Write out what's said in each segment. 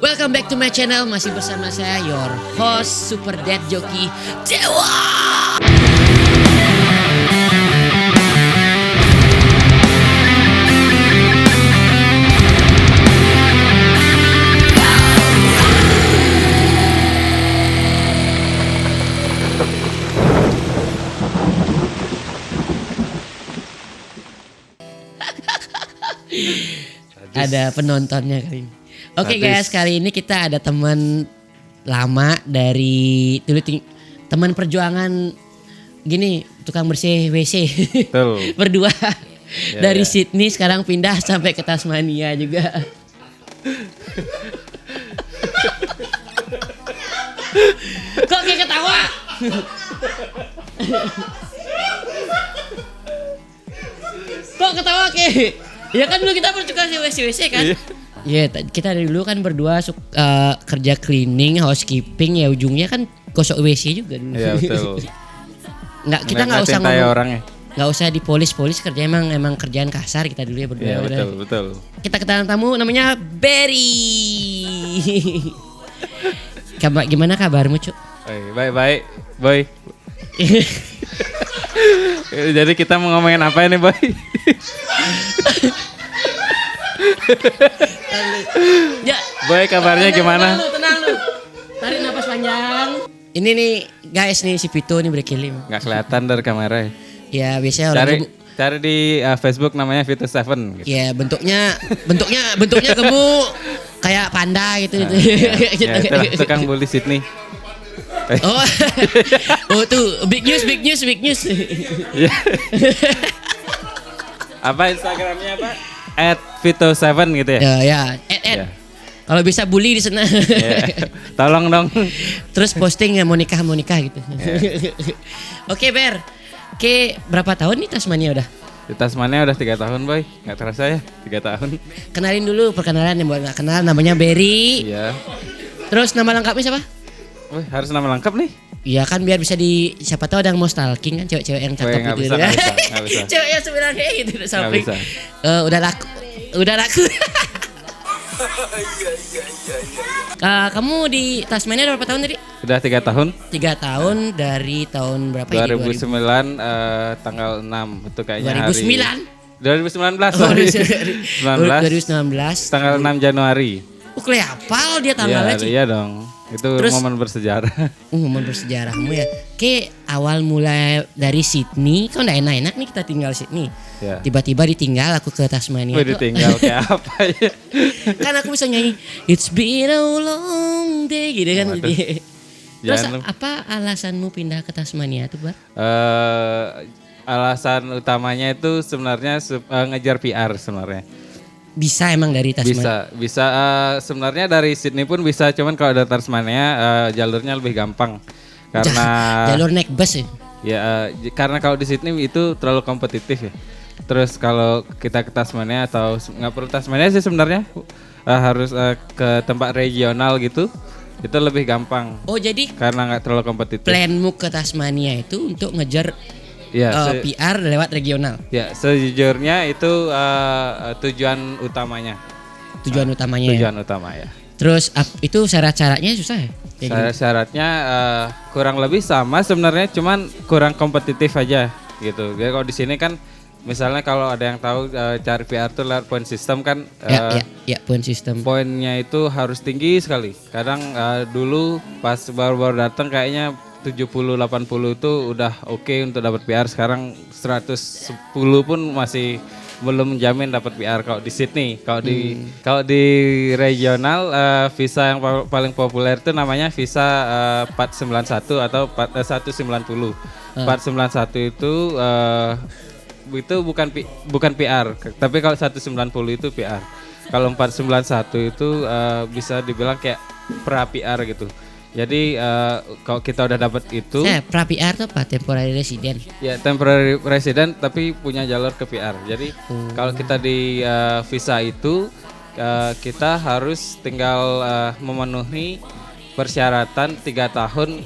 Welcome back to my channel. Masih bersama saya, your host Super Dad Joki Dewa. Ada penontonnya kali ini. Oke guys, kali ini kita ada teman lama dari teman perjuangan gini, tukang bersih WC. Berdua. Dari Sydney sekarang pindah sampai ke Tasmania juga. Kok kayak ketawa? Kok ketawa kayak? Ya kan dulu kita bertukar WC kan? Iya, kita dari dulu kan berdua kerja cleaning, housekeeping, ya ujungnya kan gosok WC juga dulu. Iya betul. Kita nggak usah ngomong orangnya. Nggak usah dipolis kerja emang kerjaan kasar kita dulu ya berdua. Iya betul. Kita kedatangan tamu namanya Berry. Gimana kabarmu, Cuk? Baik, Boy. Jadi kita mau ngomongin apa ini, Boy? Ya, Boy, kabarnya gimana? Tenang lu. Tarik napas panjang. Ini nih guys, nih si Vito nih berkilim. Nggak kelihatan dari kamera ya? Ya biasanya orang cari di Facebook namanya Vito Seven. Gitu. Ya bentuknya gemuk kayak panda gitu. Itulah tukang bully Sydney. Oh tuh big news. Apa Instagramnya apa? @Vito7 gitu ya? Ya. Kalau bisa bully di sana. Tolong dong. Terus posting ya mau nikah gitu. Oke Ber. Oke, berapa tahun nih Tasmania udah? Di Tasmania udah 3 tahun, Boy. Nggak terasa ya, 3 tahun. Kenalin dulu perkenalan yang buat nggak kenal, namanya Berry. Iya. Terus nama lengkapnya siapa? Wih, harus nama lengkap nih? Iya kan biar bisa siapa tahu ada yang mau stalking kan cewek-cewek yang cakep gitu. Nggak bisa. Cewek yang sebenarnya gitu samping. Udah laku. Kamu di Tasmania udah berapa tahun tadi? Udah 3 tahun. 3 tahun dari tahun berapa 2009 ini? Tanggal 6 itu kayaknya 2009? 2019 sorry. 2019 tanggal 6 Januari. Kayak hafal dia tanggalnya. Iya dong. Itu terus, momen bersejarah. Momen bersejarahmu ya. Awal mulai dari Sydney, kan udah enak-enak nih kita tinggal Sydney. Ya. Tiba-tiba ditinggal aku ke Tasmania. Ditinggal kayak apa ya? Kan aku bisa nyanyi It's been a long day gitu kan. Terus apa alasanmu pindah ke Tasmania tuh, Bar? Alasan utamanya itu sebenarnya ngejar PR sebenarnya. Bisa emang dari Tasmania? Bisa sebenarnya dari Sydney pun bisa, cuman kalau dari Tasmania jalurnya lebih gampang karena jalur naik bus ya? Ya karena kalau di Sydney itu terlalu kompetitif ya. Terus kalau kita ke Tasmania atau nggak perlu Tasmania sih sebenarnya harus ke tempat regional gitu, itu lebih gampang. Oh jadi karena nggak terlalu kompetitif. Planmu ke Tasmania itu untuk ngejar PR lewat regional. Ya, sejujurnya itu tujuan utamanya. Tujuan utama ya. Terus itu syarat-syaratnya susah ya? Syarat-syaratnya kurang lebih sama sebenarnya, cuman kurang kompetitif aja gitu. Jadi kalau di sini kan misalnya kalau ada yang tahu cari PR tuh lewat point system kan. Ya, point system. Poinnya itu harus tinggi sekali. Kadang dulu pas baru-baru datang kayaknya 70-80 itu udah oke untuk dapat PR. Sekarang 110 pun masih belum menjamin dapat PR kalau di Sydney. Kalau di regional visa yang paling populer itu namanya visa 491 atau 190. 491 itu bukan PR, tapi kalau 190 itu PR. Kalau 491 itu bisa dibilang kayak pra PR gitu. Jadi kalau kita udah dapat itu, pra PR itu apa? Temporary resident. Ya, temporary resident tapi punya jalur ke PR. Jadi kalau kita di visa itu kita harus tinggal memenuhi persyaratan 3 tahun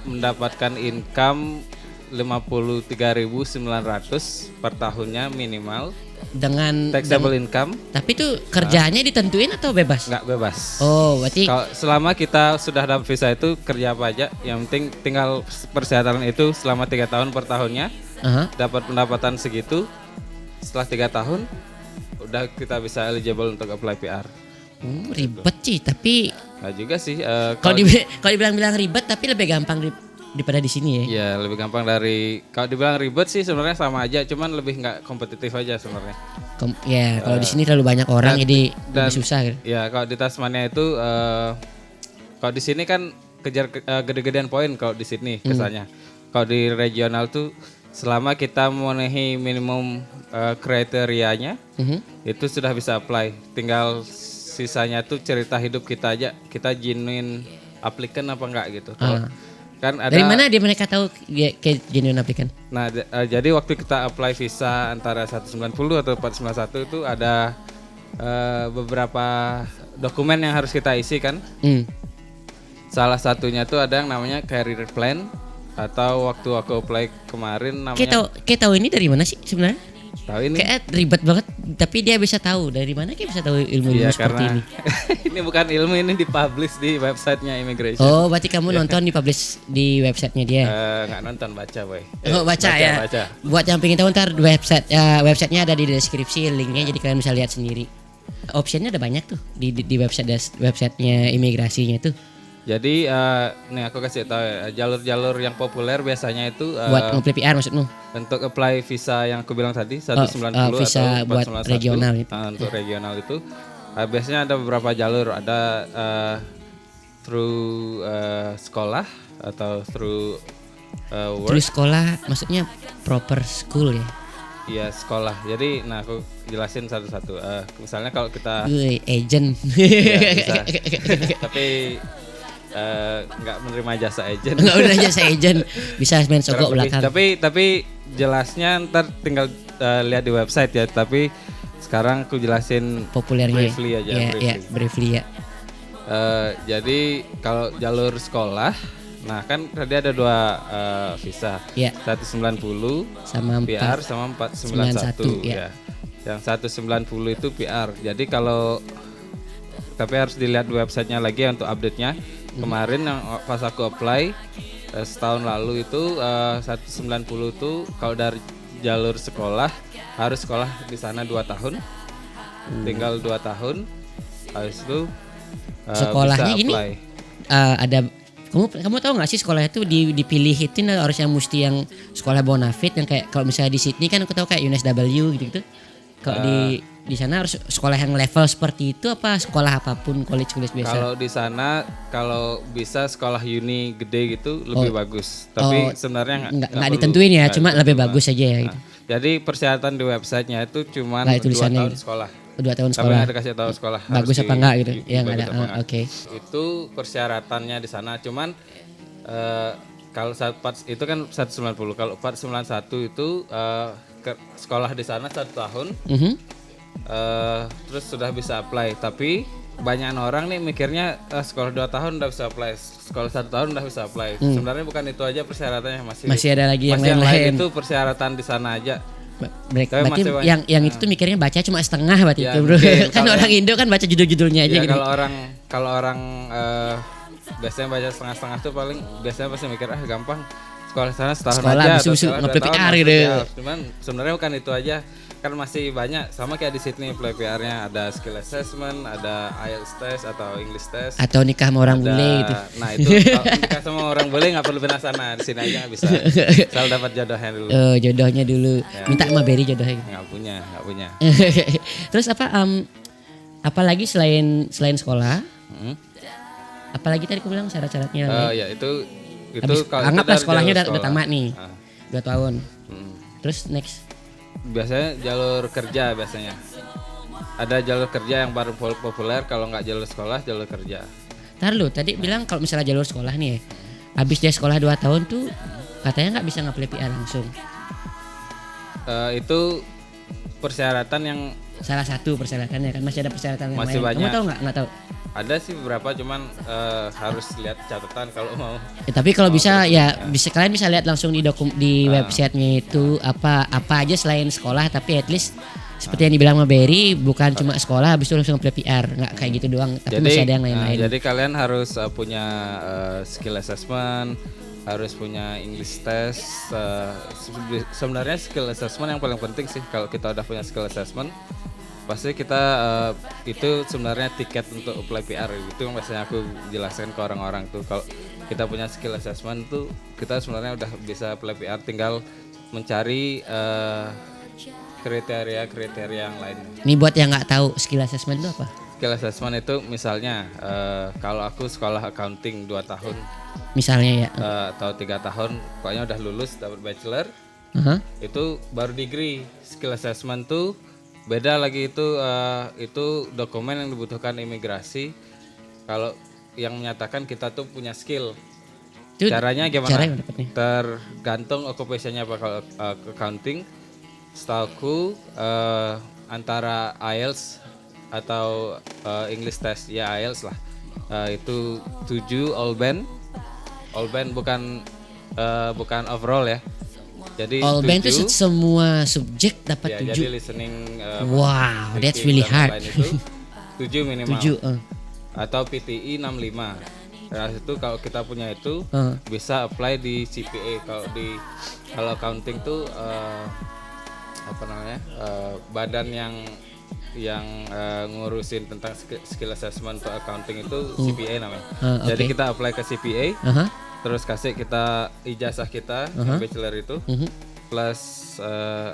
mendapatkan income 53.900 per tahunnya minimal. dengan taxable income. Tapi tuh kerjanya ditentuin atau bebas? Nggak bebas. Oh, berarti Kalau selama kita sudah dapat visa itu kerja apa aja, yang penting tinggal persyaratan itu selama 3 tahun per tahunnya, dapat pendapatan segitu. Setelah 3 tahun, udah kita bisa eligible untuk apply PR. Ribet sih, tapi Nggak juga sih. kalau dibilang ribet, tapi lebih gampang daripada di sini ya. Ya lebih gampang dari, kalau dibilang ribet sih sebenarnya sama aja, cuman lebih nggak kompetitif aja sebenarnya. Kalau di sini terlalu banyak orang jadi lebih susah gitu. Ya kalau di Tasmania itu, kalau di sini kan kejar gede-gedean poin kalau di Sydney kesannya. Kalau di regional tuh selama kita memenuhi minimum kriterianya, itu sudah bisa apply. Tinggal sisanya tuh cerita hidup kita aja, kita genuine applicant apa enggak gitu. Kan ada, dari mana mereka tahu kayak genuine applicant? Nah, jadi waktu kita apply visa antara 190 atau 491 itu ada beberapa dokumen yang harus kita isi kan. Salah satunya tuh ada yang namanya career plan, atau waktu aku apply kemarin namanya. Kayak tahu ini dari mana sih sebenarnya? Tahu ini? Kayak ribet banget, tapi dia bisa tahu dari mana kayak bisa tahu ilmu-ilmu seperti ini. Ini bukan ilmu, ini dipublish di websitenya immigration. Oh, berarti kamu nonton dipublish di websitenya dia? Nggak nonton, baca boy. Baca ya. Baca. Buat yang pengen tahu ntar websitenya ada di deskripsi linknya, jadi kalian bisa lihat sendiri. Optionnya ada banyak tuh di websitenya imigrasinya tuh. Jadi nih aku kasih tahu jalur-jalur yang populer biasanya itu buat nge-apply PR maksudmu? Untuk apply visa yang aku bilang tadi 190 visa atau buat 491 regional itu. Untuk regional itu biasanya ada beberapa jalur, ada through sekolah atau through work. Through sekolah maksudnya proper school ya? Iya sekolah. Jadi nah aku jelasin satu-satu. Misalnya kalau kita agent. Ya, bisa. Tapi nggak menerima jasa agent. Nggak menerima jasa agent, bisa main sogok belakang. Tapi jelasnya ntar tinggal lihat di website ya. Tapi sekarang aku jelasin populernya. Briefly aja. Briefly ya. Jadi kalau jalur sekolah, nah kan tadi ada 2 visa, 190 sama PR sama 491 ya. Yang 190 itu PR. Jadi kalau tapi harus dilihat websitenya lagi untuk update-nya. Kemarin yang pas aku apply setahun lalu itu 190 itu kalau dari jalur sekolah harus sekolah di sana 2 tahun. Tinggal 2 tahun. Habis itu sekolahnya bisa ini apply. Ada kamu tahu nggak sih sekolahnya tuh dipilih itu harus yang mesti yang sekolah bonafide yang kayak kalau misalnya di Sydney kan aku tahu kayak UNSW gitu. Kalau di sana harus sekolah yang level seperti itu apa sekolah apapun college biasa? Kalau di sana kalau bisa sekolah uni gede gitu lebih bagus. Tapi sebenarnya nggak ditentuin ya, cuma lebih bagus aja ya. Gitu. Jadi persyaratan di websitenya itu cuma 2 tahun sekolah. 2 tahun Tapi sekolah. nggak ada kasih tahu sekolah. Bagus apa enggak gitu? Ya nggak ada. Oke. Itu persyaratannya di sana. Cuman kalau itu kan 190. Kalau 491 itu sekolah di sana 1 tahun. Terus sudah bisa apply. Tapi banyak orang nih mikirnya sekolah 2 tahun udah bisa apply, sekolah 1 tahun udah bisa apply. Sebenarnya bukan itu aja persyaratannya, masih ada lagi yang lain. Itu persyaratan di sana aja. Berarti yang itu tuh mikirnya baca cuma setengah berarti ya, itu bro. Kan orang Indo kan baca judul-judulnya aja ya, gitu. Kalau orang biasanya baca setengah-setengah tuh paling biasanya pasti mikir gampang sekolah sana setahun aja atau nge-apply PR gitu. Ya, cuman sebenarnya bukan itu aja. Kan masih banyak, sama kayak di Sydney apply PR-nya ada skill assessment, ada IELTS test atau English test, atau nikah sama orang bule gitu. Nah itu kalau nikah sama orang bule nggak perlu pindah sana, di sini aja bisa. Asal dapat jodohnya dulu. Jodohnya dulu. Ya. Minta sama Berry jodohnya. Nggak punya. Terus apalagi selain sekolah? Apalagi tadi aku bilang syarat-syaratnya. Ya itu kalau anggaplah sekolahnya udah tamat nih, 2 tahun. Terus next. Biasanya jalur kerja biasanya. Ada jalur kerja yang baru populer, kalau nggak jalur sekolah, jalur kerja. Ntar lu tadi bilang kalau misalnya jalur sekolah nih ya, habis dia sekolah 2 tahun tuh katanya nggak bisa nge-apply PR langsung. Itu persyaratan yang salah satu persyaratannya kan, masih ada persyaratan yang masih lain. Banyak. Kamu tahu nggak tahu? Ada sih beberapa, cuman harus lihat catatan kalau mau. Tapi kalau bisa kalian bisa lihat langsung di websitenya itu apa aja selain sekolah, tapi at least seperti yang dibilang sama Berry, bukan cuma sekolah habis itu langsung apply PR, nggak kayak gitu doang, tapi masih ada yang lain-lain. Jadi kalian harus punya skill assessment, harus punya English test. Sebenarnya skill assessment yang paling penting sih. Kalau kita udah punya skill assessment, pasti kita itu sebenarnya tiket untuk apply PR. Itu yang biasanya aku jelaskan ke orang-orang tuh. Kalau kita punya skill assessment tuh, kita sebenarnya udah bisa apply PR, tinggal mencari kriteria-kriteria yang lainnya. Ini buat yang nggak tahu skill assessment itu apa? Skill assessment itu misalnya kalau aku sekolah accounting 2 tahun, Misalnya ya. atau 3 tahun, pokoknya udah lulus dapat bachelor, itu baru degree. Skill assessment tuh beda lagi, itu dokumen yang dibutuhkan imigrasi. Kalau yang menyatakan kita tuh punya skill. Itu Caranya gimana? caranya dapetnya? Tergantung occupation-nya apa. Kalau accounting, setauku antara IELTS atau English test, ya IELTS lah. Itu 7 all band bukan overall ya. Jadi All band itu 7, semua subjek dapat ya, jadi 7. listening, Wow, that's speaking, really dan hard. lain itu 7 minimal. 7. Atau PTE 65. Nah, itu kalau kita punya itu Uh. bisa apply di CPA. Kalau accounting tuh badan yang ngurusin tentang skill assessment untuk accounting itu CPA namanya. Jadi Okay. kita apply ke CPA, Aha. terus kasih kita ijazah kita bachelor itu plus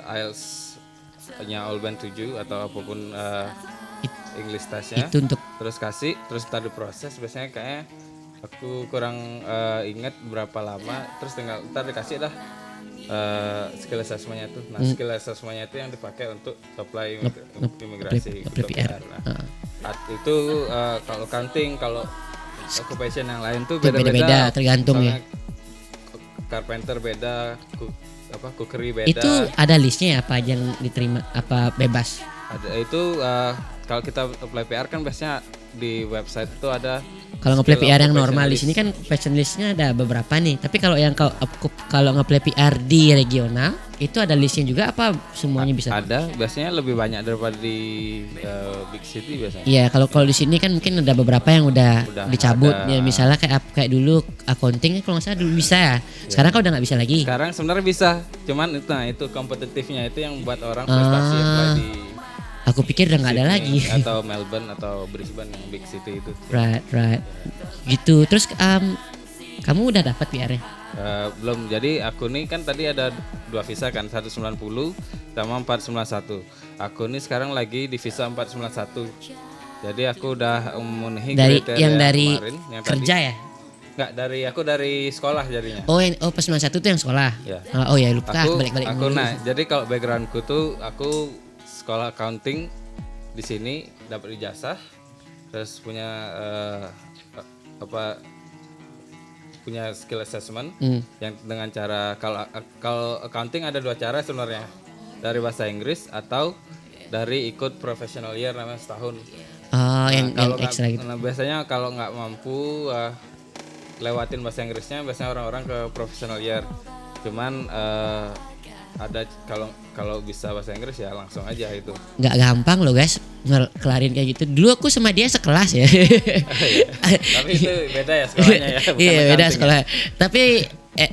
IELTS-nya all band 7 atau apapun English testnya. Itu untuk Terus kasih, terus ntar diproses. Biasanya kayaknya aku kurang ingat berapa lama, terus tinggal ntar dikasih dah skill assessment-nya tuh. Nah, skill assessment-nya itu yang dipakai untuk apply imigrasi, apply untuk PR. PR. Nah, itu kalau accounting, kalau occupation yang lain tuh Itu beda-beda, tergantung ya. Misalnya carpenter beda, cookery beda. itu ada listnya ya, apa aja yang diterima, apa bebas? Ada itu kalau kita apply PR kan biasanya di website itu ada. Kalau nge-apply skill PR yang occupation normal di list. sini kan passion listnya ada beberapa nih. Tapi kalau yang kalau nge-apply PR di regional itu ada listnya juga apa semuanya bisa? Ada, biasanya lebih banyak daripada di big city biasanya. Iya, kalau di sini kan mungkin ada beberapa yang udah dicabut ada. ya, misalnya kayak dulu accounting kalau nggak salah dulu bisa ya. Sekarang kan udah nggak bisa lagi. Sekarang sebenarnya bisa, cuman itu kompetitifnya itu yang buat orang prestasi apply di Aku pikir udah nggak ada Sydney lagi. atau Melbourne atau Brisbane yang big city itu. Right. Gitu. Terus kamu udah dapat PR-nya? Belum. Jadi aku nih kan tadi ada 2 visa kan, 190 sama 491. Aku nih sekarang lagi di visa 491. Jadi aku udah memenuhi kriteria Yang dari kemarin yang kerja tadi. ya? Enggak, dari sekolah jadinya. Pas 91 tuh yang sekolah. Ya. Oh ya, lupa Aku balik-balik dulu. nah, jadi kalau backgroundku tuh aku sekolah accounting di sini, dapat ijazah, terus punya punya skill assessment yang dengan cara kalau accounting ada 2 cara sebenarnya, dari bahasa Inggris atau dari ikut professional year namanya setahun. Yang Kalau extra gitu. biasanya kalau nggak mampu lewatin bahasa Inggrisnya, biasanya orang-orang ke professional year. Cuman ada kalau bisa bahasa Inggris ya langsung aja itu. Nggak gampang loh guys kelarin kayak gitu. Dulu aku sama dia sekelas ya. Tapi itu beda ya sekolahnya ya. Bukan Iya beda accounting sekolah. Tapi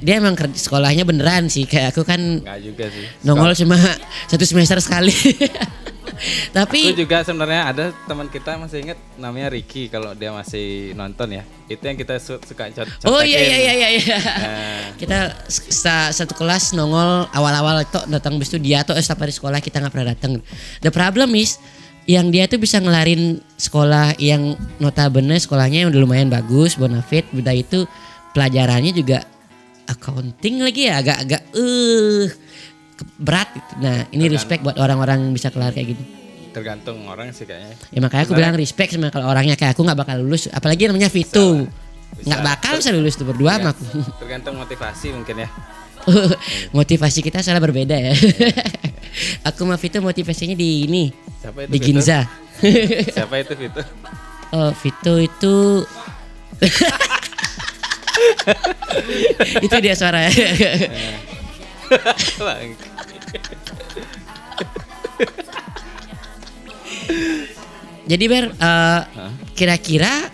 dia emang sekolahnya beneran sih. Kayak aku kan Nggak juga sih. nongol cuma 1 semester sekali. Tapi Aku juga sebenarnya ada teman kita masih inget namanya Ricky, kalau dia masih nonton ya. Itu yang kita suka contekin. oh iya. Nah, Kita satu kelas nongol awal-awal itu datang bis itu dia tuh setiap hari sekolah kita nggak pernah datang. The problem is yang dia tuh bisa ngelarin sekolah yang notabene sekolahnya yang udah lumayan bagus, bonafit, udah itu pelajarannya juga accounting lagi ya, agak-agak berat gitu. Nah ini respect buat orang-orang yang bisa kelar kayak gini. tergantung orang sih kayaknya. Ya makanya aku bilang respect sama kalau orangnya kayak aku nggak bakal lulus, apalagi namanya Vito. Nggak bakal bisa lulus tuh berdua sama aku. Tergantung motivasi mungkin ya. Motivasi kita salah berbeda ya. Aku sama Vito motivasinya di ini, Siapa itu di Vito? Ginza. Siapa itu Vito? Oh Vito itu itu dia suara ya. Jadi Ber, kira-kira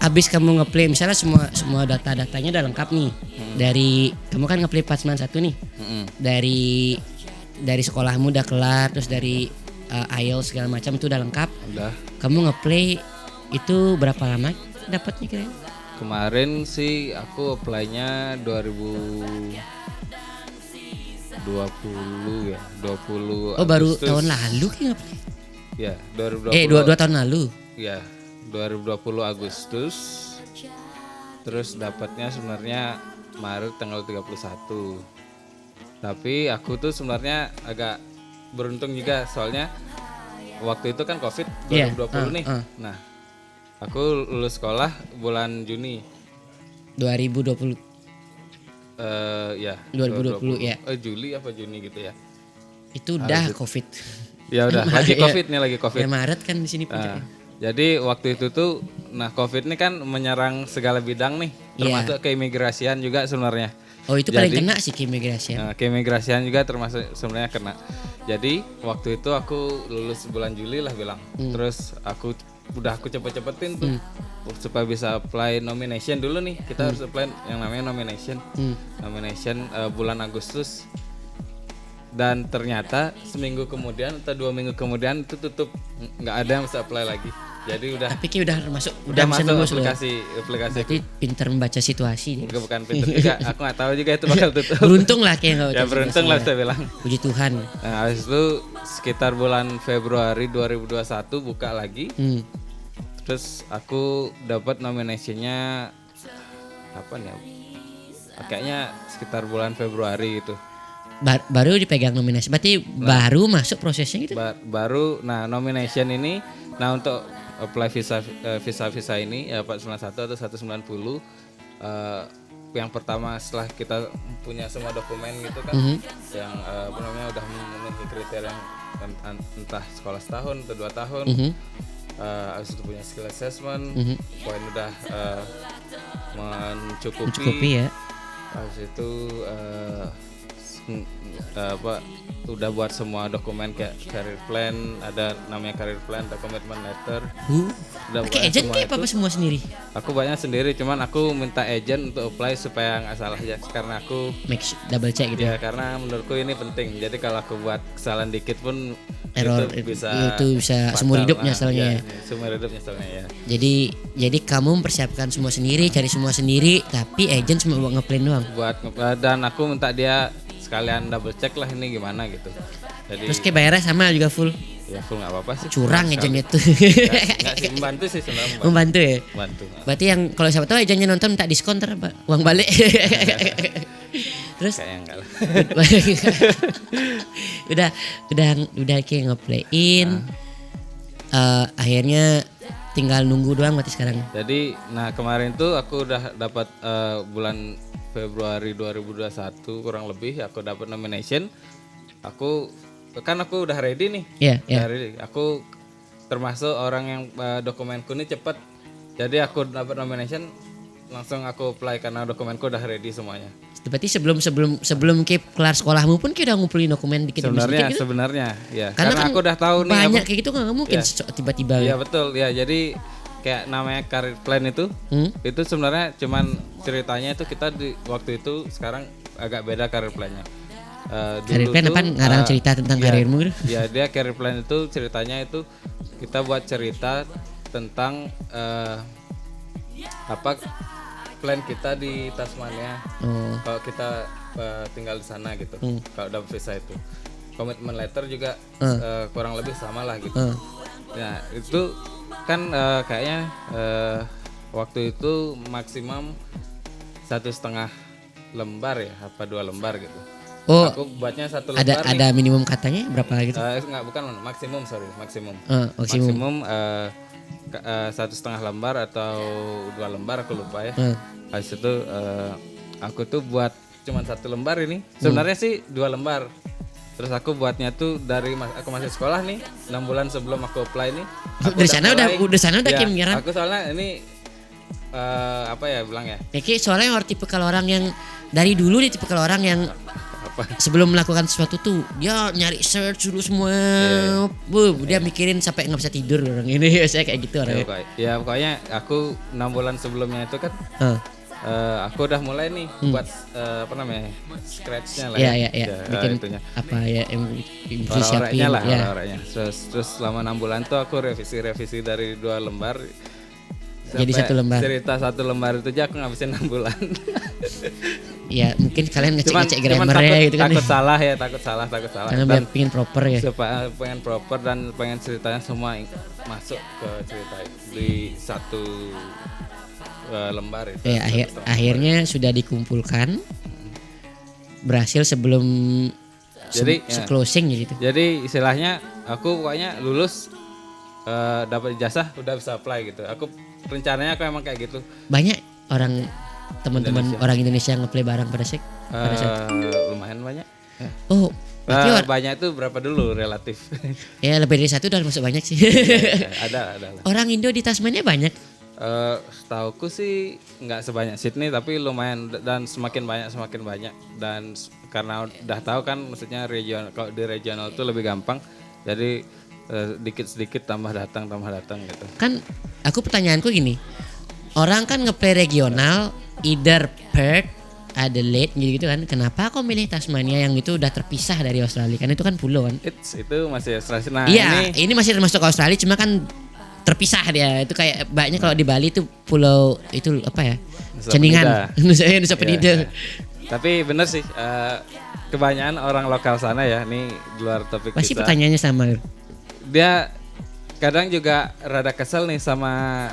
abis kamu ngeplay misalnya semua data-datanya udah lengkap nih. Dari kamu kan ngeplay Patsman 1 nih. Dari sekolahmu udah kelar, terus dari IELTS segala macam itu udah lengkap. Udah. Kamu ngeplay itu berapa lama dapatnya kira? Kemarin sih aku apply-nya 2020 ya, 20 Oh baru Agustus. tahun lalu kan ngeplay? Ya, 2020. Dua tahun lalu. Ya, 2020 Agustus. Terus dapatnya sebenarnya Maret tanggal 31. Tapi aku tuh sebenarnya agak beruntung juga soalnya waktu itu kan Covid 2020 nih. Nah, aku lulus sekolah bulan Juni 2020. Ya 2020 ya. Juli apa Juni gitu ya. Itu udah Covid. Ya udah lagi Covid nih lagi Covid. Ya Maret kan di sini puncaknya. Jadi waktu itu tuh Covid ini kan menyerang segala bidang nih, termasuk keimigrasian juga sebenarnya. Oh itu paling kena sih keimigrasian. Keimigrasian juga termasuk sebenarnya kena. Jadi waktu itu aku lulus bulan Juli lah bilang. Terus aku cepet-cepetin tuh supaya bisa apply nomination dulu nih. Kita harus apply yang namanya nomination. Nomination bulan Agustus. Dan ternyata seminggu kemudian atau 2 minggu kemudian itu tutup, nggak ada yang bisa apply lagi. Jadi udah. Tapi udah masuk masuk aplikasi. Berarti pintar membaca situasi. Bukan pintar juga, aku nggak tahu juga itu bakal tutup. Beruntung lah kayak nggak baca. Ya beruntung lah saya bilang. Puji Tuhan. Nah, habis itu sekitar bulan Februari 2021 buka lagi. Terus aku dapat nominationnya apa nih? Kayaknya sekitar bulan Februari gitu. Baru dipegang nominasi. Berarti baru masuk prosesnya gitu. Baru nomination ini untuk apply visa ini ya 491 atau 190 yang pertama setelah kita punya semua dokumen gitu kan yang udah memenuhi kriteria yang entah sekolah setahun atau 2 tahun. Habis itu punya skill assessment, poin udah mencukupi ya. Habis itu udah buat semua dokumen kayak career plan, ada namanya career plan, ada commitment letter. Udah pakai agent kayak apa semua sendiri? Aku banyak sendiri, cuman aku minta agent untuk apply supaya nggak salah aja karena aku double check gitu. Ya karena menurutku ini penting. Jadi kalau aku buat kesalahan dikit pun error itu bisa seumur hidupnya soalnya. Seumur hidupnya soalnya ya. Jadi kamu mempersiapkan semua sendiri, cari semua sendiri, tapi agent cuma buat ngeplan doang. Dan aku minta dia sekalian double check lah ini gimana gitu. Jadi terus kayak bayarnya sama juga full. Ya full nggak apa-apa sih. Curang agentnya tuh. Nggak sih, membantu sih sebenarnya. Membantu ya. Membantu. Berarti yang kalau siapa tahu agentnya nonton minta diskon ntar uang balik. Terus kayaknya enggak lah. udah kayak ngeplayin. Akhirnya tinggal nunggu doang berarti sekarang. Jadi kemarin tuh aku udah dapat bulan Februari 2021 kurang lebih aku dapat nomination. Aku udah ready nih. Iya. Ready. Aku termasuk orang yang dokumenku ini cepat. Jadi aku dapat nomination langsung aku apply karena dokumenku udah ready semuanya. Berarti sebelum kelar sekolahmu pun udah ngumpulin dokumen dikit demi sedikit gitu? Sebenarnya ya. Karena aku udah tahu nih banyak kayak gitu nggak mungkin tiba-tiba. Iya betul ya. Jadi kayak namanya career plan itu sebenarnya cuman ceritanya itu kita di waktu itu sekarang agak beda career plan-nya. Career plan apa ngarang cerita tentang karirmu gitu? Ya dia career plan itu ceritanya itu kita buat cerita tentang plan kita di Tasmania. Kalau kita tinggal di sana gitu. Kalau dapat visa itu. Commitment letter juga kurang lebih sama lah gitu. Nah, itu kan kayaknya waktu itu maksimum 1,5 lembar ya, apa 2 lembar gitu. Oh, aku buatnya 1 lembar. Ada minimum katanya berapa gitu? Bukan maksimum. Maksimum 1,5 lembar atau 2 lembar aku lupa ya. Habis itu aku tuh buat cuma 1 lembar ini. Sebenarnya sih 2 lembar. Terus aku buatnya tuh dari aku masih sekolah nih 6 bulan sebelum aku apply nih. Dari sana udah ya, kayak menyerang. Aku soalnya ini bilang ya. Soalnya tipe kalau orang yang dari dulu nih tipe kalau orang yang sebelum melakukan sesuatu tuh dia nyari search dulu semua. Dia mikirin sampai nggak bisa tidur orang ini. Saya kayak gitu orangnya. Pokoknya aku 6 bulan sebelumnya itu kan aku udah mulai nih buat scratch-nya lah ya. Bikin itunya. apa ya yang Orang-orangnya lah, orang-orangnya. Terus selama 6 bulan tuh aku revisi dari 2 lembar jadi 1 lembar. Cerita 1 lembar itu aja aku ngabisin 6 bulan. Ya mungkin kalian ngecek grammarnya gitu kan. Takut salah. Karena biar pengen proper ya. Supaya pengen proper dan pengen ceritanya semua masuk ke cerita di 1 lembar itu. Ya, akhirnya sudah dikumpulkan. Berhasil sebelum closing gitu. Jadi istilahnya aku pokoknya lulus dapat ijazah udah bisa apply gitu. Aku rencananya aku emang kayak gitu. Banyak orang teman-teman orang Indonesia yang ngeplay barang pada saat. Lumayan banyak. Ya. Oh, banyak itu berapa dulu relatif? Ya lebih dari 1 udah masuk banyak sih. Ada. Orang Indo di Tasmania banyak. Setauku sih nggak sebanyak Sydney tapi lumayan dan semakin banyak dan karena udah tahu kan maksudnya kalau di regional itu lebih gampang jadi dikit-sedikit tambah datang gitu. Kan aku pertanyaanku gini, orang kan ngeplay regional either Perth, Adelaide gitu kan, kenapa kau milih Tasmania yang itu udah terpisah dari Australia kan itu kan pulau kan? Itu masih Australia. Nah, iya, ini masih termasuk Australia cuma kan terpisah dia. Itu kayak banyak kalau di Bali itu pulau itu apa ya? Ceningan. Nusa Penida. Tapi bener sih kebanyakan orang lokal sana ya, ini di luar topik pasti kita. Pertanyaannya sama. Dia kadang juga rada kesel nih sama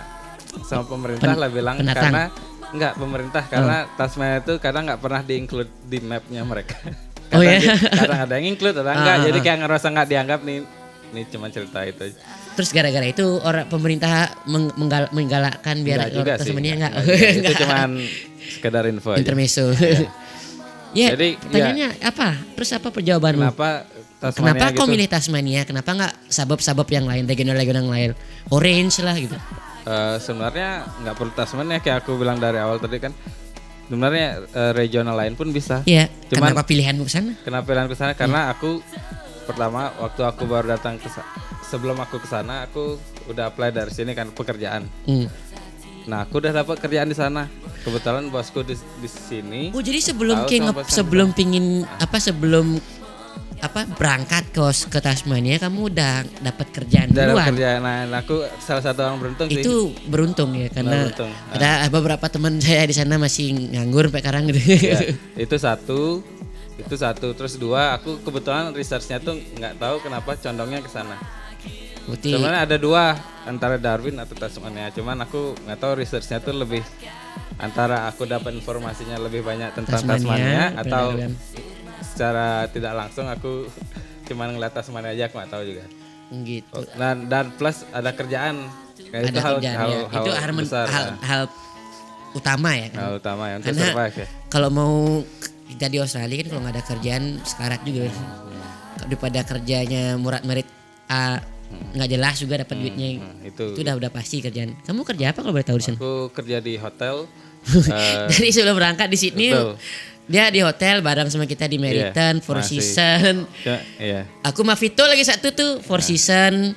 pemerintah lah bilang pendatang. karena enggak pemerintah karena Tasmania itu kadang nggak pernah di-include di mapnya mereka. Kadang ada yang include, ada enggak. Jadi kayak ngerasa nggak dianggap nih cuma cerita itu. Terus gara-gara itu orang pemerintah menggalakkan biar Tasmania enggak. Itu cuman sekedar info aja. Intermezzo. Ya, jadi pertanyaannya apa? Terus apa perjawabanmu? Kenapa kau milih Tasmania? Kenapa enggak sabab-sabab yang lain, regional-regional yang lain? Orange lah gitu. Sebenarnya nggak perlu Tasmania kayak aku bilang dari awal tadi kan. Sebenarnya regional lain pun bisa. Iya. Kenapa pilihanmu ke sana? Kenapa pilihanku ke sana? Karena aku pertama waktu aku baru datang sebelum aku ke sana aku udah apply dari sini kan pekerjaan. Nah, aku udah dapat kerjaan di sana. Kebetulan bosku di sini. Oh, jadi sebelum berangkat ke Tasmania kamu udah dapat kerjaan duluan. Nah, aku salah satu orang beruntung sih. Itu beruntung ya karena ada beberapa teman saya di sana masih nganggur sampai sekarang gitu. Ya, itu satu. Terus 2 aku kebetulan researchnya tuh nggak tahu kenapa condongnya ke sana. Sebenarnya ada 2 antara Darwin atau Tasmania. Cuman aku nggak tahu researchnya tuh lebih antara aku dapat informasinya lebih banyak tentang Tasmania atau secara tidak langsung aku cuma ngeliat Tasmania aja, aku nggak tahu juga. Gitu. Dan plus ada kerjaan. Ada kerjaan itu hal utama ya kan. Hal utama ya untuk survive ya. Kalau mau kita di Australia kan kalau nggak ada kerjaan sekarat juga. Daripada kerjanya murad merit nggak jelas juga dapat duitnya. Itu udah pasti kerjaan. Kamu kerja apa kalau boleh tahu di sana? Aku kerja di hotel. Dari sebelum berangkat di Sydney. Dia di hotel bareng sama kita di Meriton, Four Seasons. Aku sama Vito lagi satu tuh Four Seasons.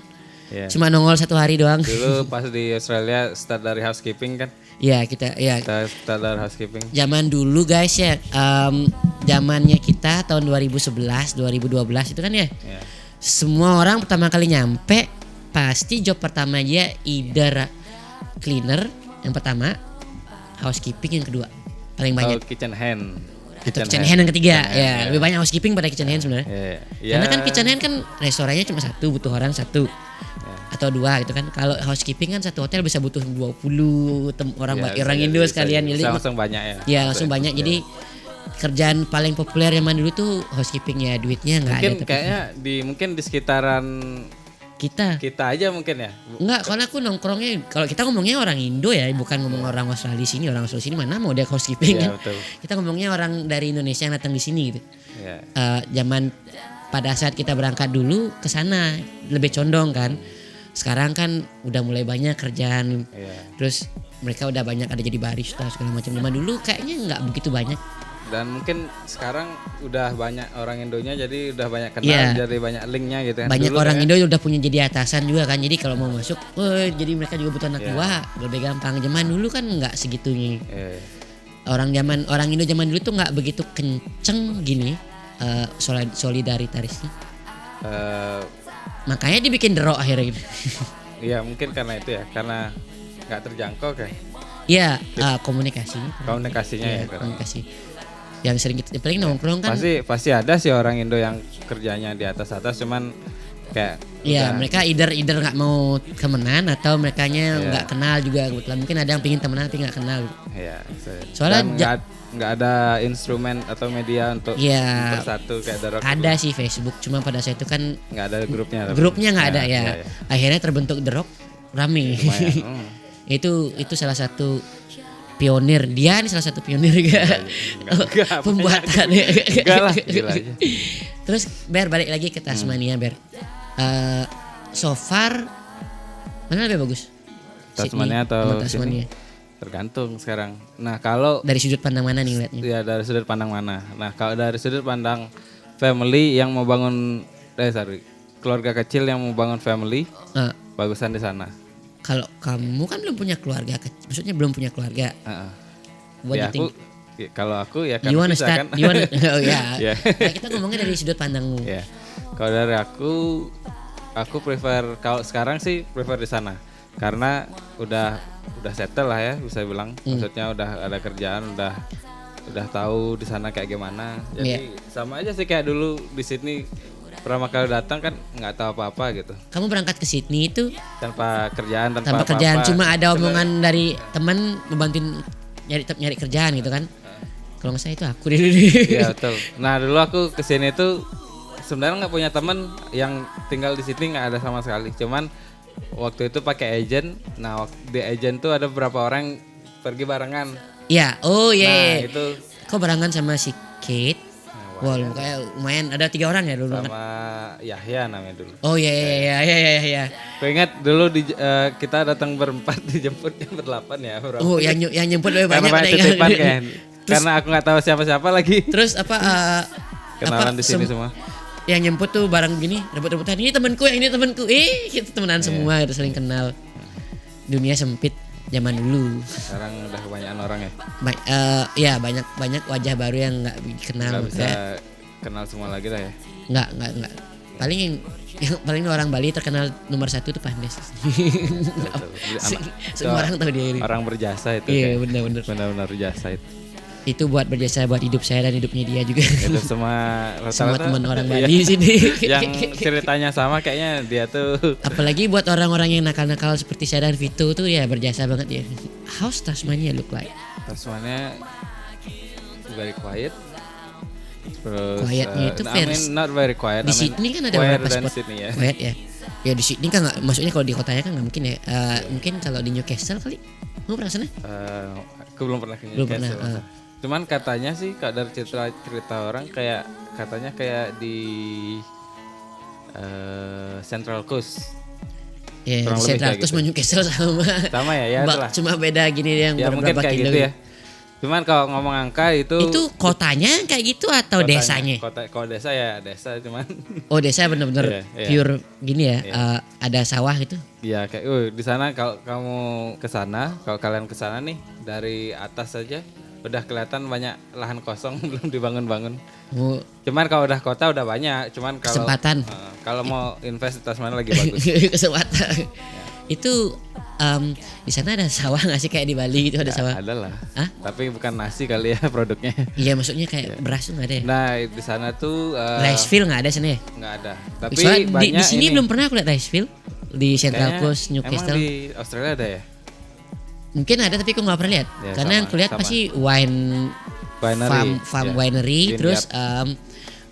Cuma nongol 1 hari doang. Dulu pas di Australia start dari housekeeping kan? Iya kita start dari housekeeping. Zaman dulu guys ya, zamannya kita tahun 2011, 2012 itu kan ya. Semua orang pertama kali nyampe pasti job pertama aja either cleaner yang pertama, housekeeping yang kedua paling banyak. Kitchen hand. Kitchen hand yang ketiga lebih banyak housekeeping pada kitchen hand sebenarnya. Karena kan kitchen hand kan restorannya cuma 1 butuh orang 1 atau 2 gitu kan. Kalau housekeeping kan 1 hotel bisa butuh 20 orang Indo sekalian. Jadi langsung banyak ya. Ya langsung banyak. Jadi kerjaan paling populer zaman dulu tuh housekeeping ya, duitnya nggak ada. Mungkin kayaknya mungkin di sekitaran kita aja mungkin ya. Enggak, karena aku nongkrongnya kalau kita ngomongnya orang Indo ya, bukan ngomong orang Australia sini. Orang Australia sini mana mau dia housekeeping kan. Betul. Kita ngomongnya orang dari Indonesia yang datang di sini gitu. Zaman pada saat kita berangkat dulu ke sana lebih condong kan. Sekarang kan udah mulai banyak kerjaan. Terus mereka udah banyak ada jadi barista segala macam. Zaman dulu kayaknya nggak begitu banyak. Dan mungkin sekarang udah banyak orang Indonya, jadi udah banyak kenal, Iya. jadi banyak linknya gitu kan. Banyak Dulu orang kayak- Indo udah punya jadi atasan juga kan. Jadi kalau mau masuk, jadi mereka juga butuh anak Iya. buah, lebih gampang. Zaman dulu kan nggak segitunya. Eh, Orang Indo zaman dulu tuh nggak begitu kenceng gini solidaritasnya. eh, Makanya dibikin derok akhirnya gitu. Iya mungkin karena itu ya, karena nggak terjangkau kayak Iya, komunikasi. komunikasinya ya. Iya, komunikasi. Yang sering kita paling nongkrong kan. Pasti ada sih orang Indo yang kerjanya di atas, cuman kayak Iya, udah- mereka either nggak mau temenan atau merekanya Iya. nggak kenal juga kebetulan. Mungkin ada yang pingin temenan tapi nggak kenal. Iya, Soalnya dan nggak ada instrumen atau media untuk Iya. bersatu kayak Darok. Ada sih Facebook, cuma pada saat itu kan Nggak ada grupnya. tapi- grupnya nggak ada ya. iya, iya. Akhirnya terbentuk The Rock rame. Lumayan. itu salah satu pionir. Dia nih salah satu pionir juga. enggak, Pembuatan. Enggak lah, gila aja. Terus Ber balik lagi ke Tasmania Ber. So far mana lebih bagus? Tasmania Sydney atau sama Tasmania? Tergantung sekarang. Nah kalau Dari sudut pandang mana nih ngeliatnya? ya dari sudut pandang mana? Nah kalau dari sudut pandang family yang mau bangun, keluarga kecil yang mau bangun family, Ah, bagusan di sana. kalau kamu kan belum punya keluarga, maksudnya belum punya keluarga. Heeh. What Ya do you aku, think? kalau aku ya kan You wanna bisa start? kan. You wanna, oh ya. Ya. Nah, kita ngomongnya dari sudut pandangmu. Ya. Kalau dari aku prefer, kalau sekarang sih prefer di sana karena udah settle lah ya, bisa bilang. Maksudnya udah ada kerjaan, udah tahu di sana kayak gimana. Jadi sama aja sih kayak dulu di Sydney, pertama kali datang kan nggak tahu apa-apa gitu, Kamu berangkat ke Sydney itu tanpa kerjaan, tanpa tanpa kerjaan, apa-apa. cuma ada omongan dari teman ngebantuin nyari kerjaan gitu kan. Kalau nggak salah itu aku dulu. Iya betul. Nah dulu aku kesini tuh sebenarnya nggak punya teman yang tinggal di Sydney, nggak ada sama sekali. Cuman waktu itu pakai agent. Nah di agent tuh ada beberapa orang pergi barengan. Ya, oh Nah iya. itu Kau barengan sama si Kate. Wah, kayak lumayan ada 3 orang ya dulu kan. sama Yahya namanya dulu. Oh iya iya iya iya iya. Aku ingat dulu kita datang berempat, dijemputnya berlapan ya. Berapa? Oh yang nyemput lebih Karena banyak banyak pada titipan kan. Karena aku nggak tahu siapa-siapa lagi. Terus Kenalan di sini semua. Yang nyemput tuh bareng gini, rebut-rebutan. Ini temanku, yang ini temanku. Kita temenan semua, itu saling kenal. Dunia sempit zaman dulu. Sekarang udah kebanyakan orang ya. Ya banyak wajah baru yang nggak dikenal. Nggak bisa kenal semua lagi lah ya. Nggak. Paling yang paling orang Bali terkenal nomor 1 tuh Pandes. Semua orang tahu dia ini. Orang berjasa itu. Iya kayak benar-benar. benar-benar berjasa itu. Itu buat berjasa buat hidup saya dan hidupnya dia juga. Itu semua Semua rata-rata teman orang iya, Bali di sini. yang ceritanya sama kayaknya dia tuh Apalagi buat orang-orang yang nakal-nakal seperti saya dan Vito tuh ya berjasa banget ya. How's Tasmania look like? Tasmania very quiet. Terus Quietnya itu I mean not very quiet. Di Sydney kan ada quieter beberapa than spot Sydney ya. quiet ya. Ya di Sydney kan nggak, maksudnya kalau di kotanya kan nggak mungkin ya. Mungkin kalau di Newcastle kali. Kamu pernah sana? Aku belum pernah ke Belum pernah, Newcastle. Cuman katanya sih kalau dari cerita orang kayak katanya kayak di Central Coast. Ya, Kurang di lebih Central kayak Coast gitu. sama Newcastle sama. Sama ya, ya itulah. Cuma beda gini yang Ya mungkin beberapa kayak kilo. gitu ya. Cuman kalau ngomong angka itu Itu kotanya kayak gitu atau kotanya. desanya? Kalau desa ya desa cuman Oh desa bener-bener Iya, iya. pure gini ya. Ada sawah gitu. ya kayak di sana kalau kamu ke sana, kalau kalian ke sana nih dari atas saja udah kelihatan banyak lahan kosong belum dibangun-bangun. Oh, Cuman kalau udah kota udah banyak, cuman kalau Kesempatan. Kalau mau invest di Tasmania lagi bagus. kesempatan. Itu di sana ada sawah nggak sih kayak di Bali gitu ada sawah? Ada lah. Hah? Tapi bukan nasi kali ya produknya. Iya maksudnya kayak beras tuh nggak ada ya? Nah di sana tuh Rice field nggak ada sana ya? nggak ada. Tapi Soalnya banyak di sini ini. belum pernah aku lihat rice field di Central Kayaknya Coast, Newcastle. Emang di Australia ada ya? Mungkin ada tapi aku nggak pernah lihat. Ya, Karena yang sama, kulihat sama. pasti wine Winery. farm Ya. winery, Vineyard. terus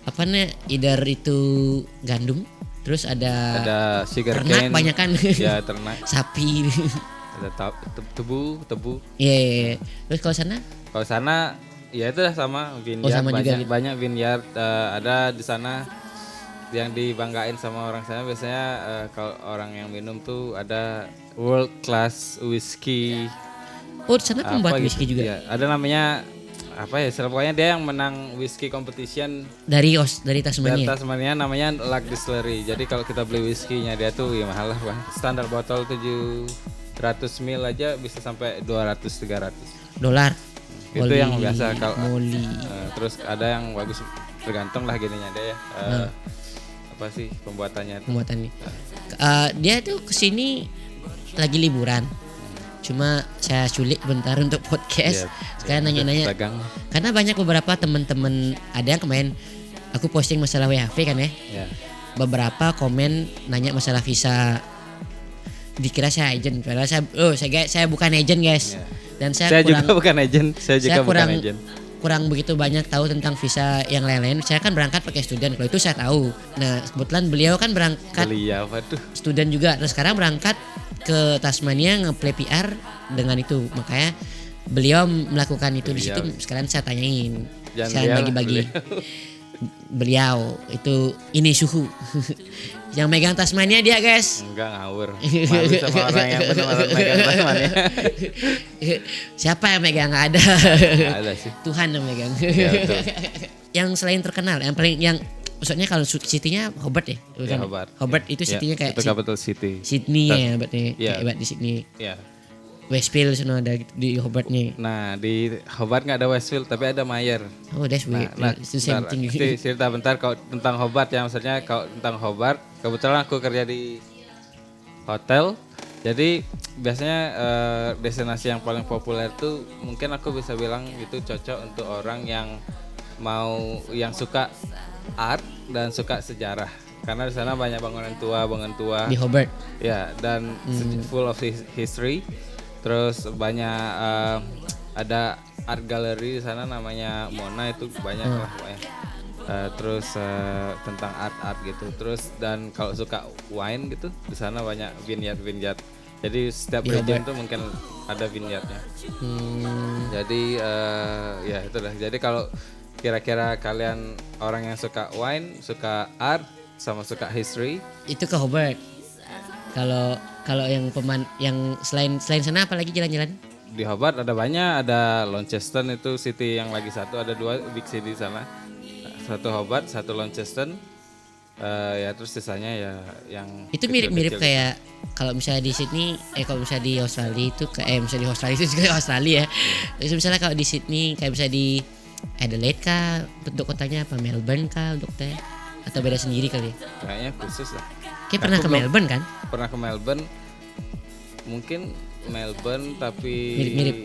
apa nih, either itu gandum, terus ada sugar ternak cane. banyak kan, Ya ternak. sapi. Ada tebu. Iya, iya, iya. Terus kalau sana Kalau sana ya itu dah sama vineyard. sama juga banyak, gitu. banyak vineyard ada di sana yang dibanggain sama orang sana biasanya kalau orang yang minum tuh ada world class whiskey. oh di sana pembuat apa whisky gitu. juga. Ya, ada namanya apa ya? Pokoknya dia yang menang whiskey competition dari dari Tasmania. Tasmania, namanya Luck Distillery. Jadi kalau kita beli whiskey-nya dia tuh ya mahal lah bang. Standar botol 700 ml aja bisa sampai 200-300 dolar. itu yang biasa kalau Moli. terus ada yang bagus, tergantung lah gininya dia ya. Apa sih pembuatannya? Pembuatan nih. Dia tuh kesini lagi liburan. Cuma saya sulit bentar untuk podcast. Sekarang nanya-nanya. Karena banyak beberapa teman-teman, ada yang kemarin aku posting masalah WHV kan ya. Beberapa komen nanya masalah visa. Dikira saya agent, padahal saya bukan agent guys. Dan saya kurang, juga bukan agent, kurang begitu banyak tahu tentang visa yang lain-lain. Saya kan berangkat pakai student, kalau itu saya tahu. Nah kebetulan beliau kan berangkat student juga, terus sekarang berangkat ke Tasmania nge-play PR dengan itu, makanya beliau melakukan itu di situ. Sekarang saya tanyain, saya bagi-bagi. Beliau itu ini suhu yang megang Tasmania dia guys. Enggak ngawur. Malu sama orang yang benar-benar megang Tasmania. Siapa yang megang? Nggak ada. Nggak ada sih. Tuhan yang megang. Ya, betul. Yang selain terkenal, yang paling maksudnya kalau city-nya Hobart ya? Ya Hobart itu city-nya kayak itu capital city. Sydney ya berarti. Kayak di Sydney. Iya. Westfield sana ada di Hobartnya. Nah di Hobart nggak ada Westfield tapi ada Mayer. Oh that's weird. Itu same thing. Cerita bentar kalau tentang Hobart ya, maksudnya kalau tentang Hobart, kebetulan aku kerja di hotel. Jadi biasanya destinasi yang paling populer tuh mungkin aku bisa bilang itu cocok untuk orang yang yang suka art dan suka sejarah. Karena di sana banyak bangunan tua di Hobart. Ya, dan full of history. Terus banyak ada art gallery di sana namanya Mona, itu banyak lah pokoknya. Terus tentang art gitu. Terus dan kalau suka wine gitu di sana banyak vineyard. Jadi setiap region tuh mungkin ada vineyardnya. Jadi ya itu dah. Jadi kalau kira-kira kalian orang yang suka wine, suka art, sama suka history, itu ke Hobart. Kalau yang selain sana apa lagi jalan-jalan? Di Hobart ada banyak, ada Launceston itu city yang lagi satu, ada 2 big city di sana. Satu Hobart, satu Launceston. Ya terus sisanya ya yang itu mirip-mirip kayak kalau misalnya di Sydney, kalau misalnya di Australia itu misalnya di Australia itu juga Australia ya. Terus misalnya kalau di Sydney kayak misalnya di Adelaide kah untuk kotanya, apa Melbourne kah untuk teh, atau beda sendiri kali? Kayaknya khusus lah. Kayak pernah ke Melbourne kan? Pernah ke Melbourne. Mungkin Melbourne tapi mirip-mirip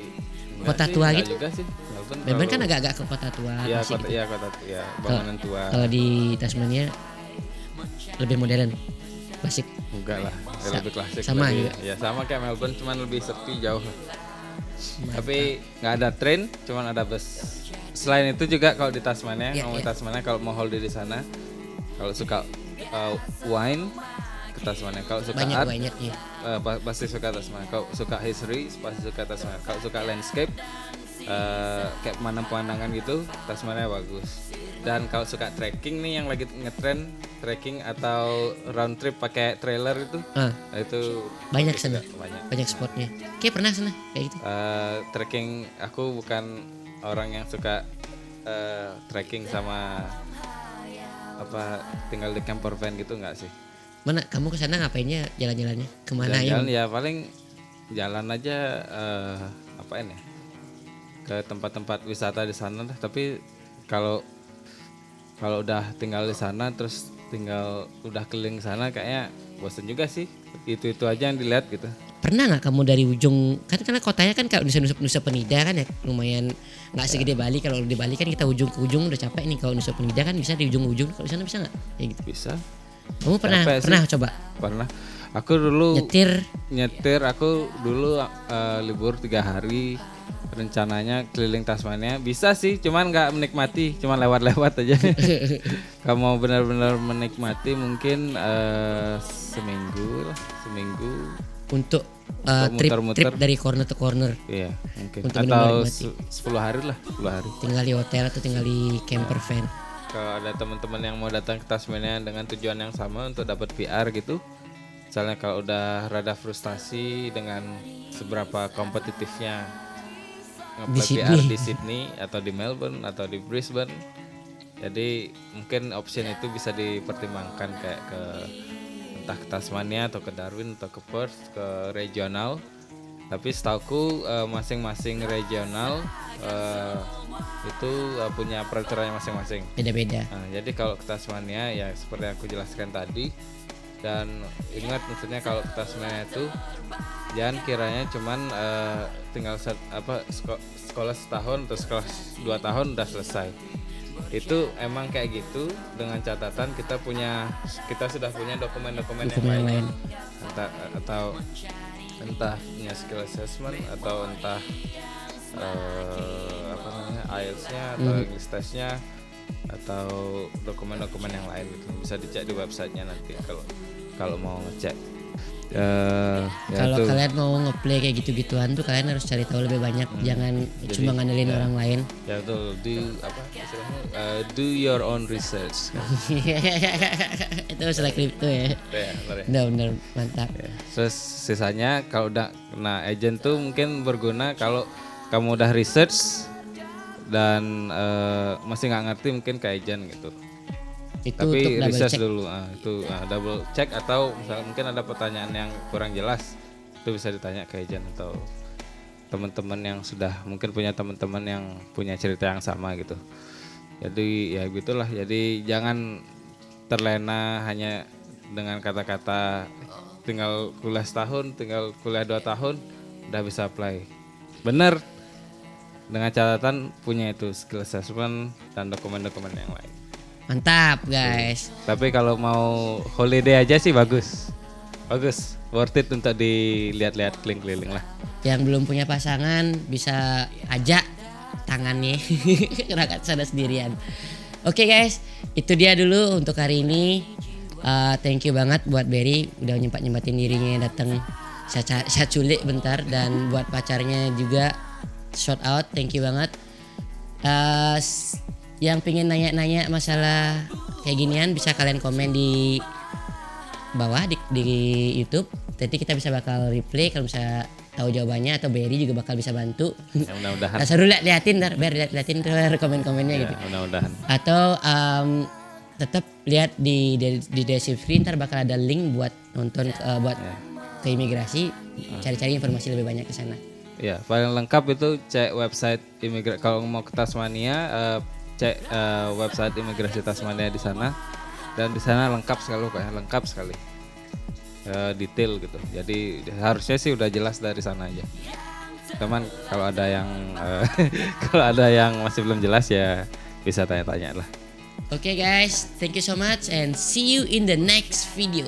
kota tua gitu. Juga sih. Melbourne kan agak-agak ke kota tua. Iya, kota bangunan tua. Kalau di Tasmania lebih modern, klasik. Enggak lah, lebih klasik. Sama juga. Ya sama kayak Melbourne, cuman lebih sepi jauh. Tapi nggak ada train, cuman ada bus. Selain itu juga kalau di Tasmania, Tasmania kalau mau holiday di sana, kalau suka wine ke Tasmania, kalau suka art pasti suka Tasmania, kalau suka history pasti suka Tasmania, kalau suka landscape kayak pemandangan gitu, Tasmania bagus. Dan kalau suka trekking nih yang lagi ngetrend, trekking atau round trip pakai trailer itu banyak sana, banyak spotnya. Kayak pernah sana kayak gitu. Trekking, aku bukan orang yang suka trekking sama tinggal di camper van gitu, enggak sih. Mana kamu ke sana ngapainnya, jalan-jalannya kemana? Jalan ya paling jalan aja apain ya, ke tempat-tempat wisata di sana. Tapi kalau udah tinggal di sana terus udah keliling sana kayaknya bosan juga sih, itu aja yang dilihat gitu. Pernah nggak kamu dari ujung, karena kotanya kan kayak Nusa Penida kan ya, lumayan nggak segede Bali. Kalau di Bali kan kita ujung ke ujung udah capek nih, kalau Nusa Penida kan bisa di ujung-ujung. Kalau di sana bisa nggak? Ya gitu. Bisa. Kamu pernah coba? Pernah. Aku dulu nyetir. Aku dulu libur 3 hari. Rencananya keliling Tasmania, bisa sih, cuman nggak menikmati, cuman lewat-lewat aja. Kalau mau benar-benar menikmati mungkin seminggu. Untuk trip dari corner to corner. Iya, mungkin. Untuk atau 10 hari lah, 10 hari. Tinggal di hotel atau tinggal di camper van. Kalau ada teman-teman yang mau datang ke Tasmania dengan tujuan yang sama untuk dapat PR gitu. Misalnya kalau udah rada frustasi dengan seberapa kompetitifnya nge-apply Sydney. PR di Sydney atau di Melbourne atau di Brisbane. Jadi mungkin option itu bisa dipertimbangkan kayak ke entah ke Tasmania atau ke Darwin atau ke Perth, ke regional. Tapi setauku masing-masing regional itu punya peraturannya masing-masing. Beda-beda. Nah, jadi kalau ke Tasmania ya seperti yang aku jelaskan tadi, dan ingat maksudnya kalau ke Tasmania itu jangan kiranya cuman tinggal sekolah setahun atau sekolah 2 tahun udah selesai. Itu emang kayak gitu, dengan catatan kita sudah punya dokumen-dokumen yang lain. Entah punya skill assessment atau entah IELTS-nya atau English test-nya atau dokumen-dokumen yang lain gitu. Bisa dicek di websitenya nanti kalau mau ngecek. Kalau kalian mau ngeplay kayak gitu-gituan tuh kalian harus cari tahu lebih banyak, jangan cuma ngandelin orang lain. Ya betul, do your own research. Itu masalah kripto ya. Benar mantap. Ya. Terus sisanya kalau udah kena agent tuh mungkin berguna kalau kamu udah research dan masih nggak ngerti mungkin ke agent gitu. Itu Tapi untuk double research check. dulu, double check, atau misalnya mungkin ada pertanyaan yang kurang jelas, itu bisa ditanya ke agent atau teman-teman yang sudah mungkin punya teman-teman yang punya cerita yang sama gitu. Jadi ya gitulah. Jadi jangan terlena hanya dengan kata-kata tinggal kuliah setahun, tinggal kuliah 2 tahun udah bisa apply. Bener, dengan catatan punya itu skill assessment dan dokumen-dokumen yang lain. Mantap guys. Tapi kalau mau holiday aja sih bagus, worth it untuk dilihat-lihat keliling-keliling lah. Yang belum punya pasangan bisa ajak tangannya berangkat sana sendirian. Oke guys, itu dia dulu untuk hari ini. Thank you banget buat Berry udah nyempetin dirinya datang. Saya culik bentar, dan buat pacarnya juga shout out, thank you banget. Yang pengen nanya-nanya masalah kayak ginian bisa kalian komen di bawah di YouTube. Nanti kita bisa bakal replay kalau bisa tahu jawabannya, atau Berry juga bakal bisa bantu. Ya, mudah-mudahan. Seru liatin ntar, liatin komen-komennya Ya, gitu. mudah-mudahan. Atau tetap lihat di deskripsi, ntar bakal ada link buat nonton buat ke imigrasi, cari-cari informasi lebih banyak ke sana. Ya, paling lengkap itu cek website imigrasi. Kalau mau ke Tasmania, cek website imigrasi Tasmania di sana, dan di sana lengkap sekali, detail gitu. Jadi harusnya sih udah jelas dari sana aja. Teman, kalau ada yang masih belum jelas ya bisa tanya-tanya lah. Okay guys, thank you so much and see you in the next video.